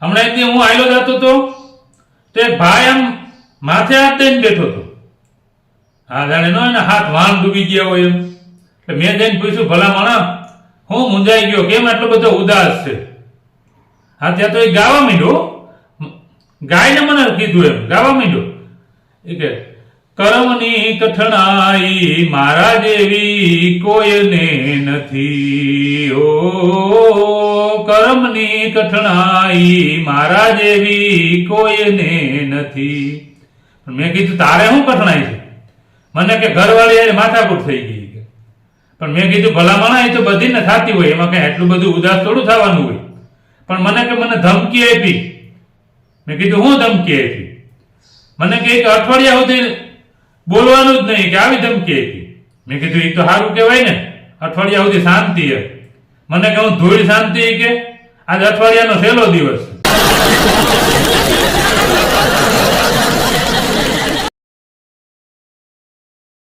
હમણાં એક દી હું આયલો જતો હતો તો એક ભાઈ આમ માથે હાથ દઈને બેઠો હતો. હા જાણે નો એના હાથ વાન ડૂબી ગયા હોય એમ. એટલે મેં જઈને પૂછ્યું, ભલા માણસ હું મૂંઝાઈ ગયો, કેમ આટલો બધો ઉદાસ છે? હા ત્યાં તો એ ગાવા માંડ્યો, ગાયને મને કીધું એમ ગાવા માંડ્યો. એ કે કરમની કઠણાઈ મારા જેવી કોઈને નથી, ઓ કરમની કઠણાઈ મારા જેવી કોઈને નથી. મેં કીધું તારે શું કઠણાઈ છે? મને કે ઘરવાળી માથાકૂટ થઈ ગઈ. પણ મેં કીધું ભલામણ એ તો બધીને થતી હોય, એમાં કઈ એટલું બધું ઉદાસ થોડું થવાનું હોય. પણ મને ધમકી આપી. મેં કીધું હું ધમકી આપી? મને કે અઠવાડિયા સુધી બોલવાનું જ નહીં, કે આવી ધમકી આપી. મેં કીધું એ તો સારું કહેવાય ને, અઠવાડિયા સુધી શાંતિ. મને કે હું ધૂળ શાંતિ, કે આજ અઠવાડિયાનો છેલ્લો દિવસ.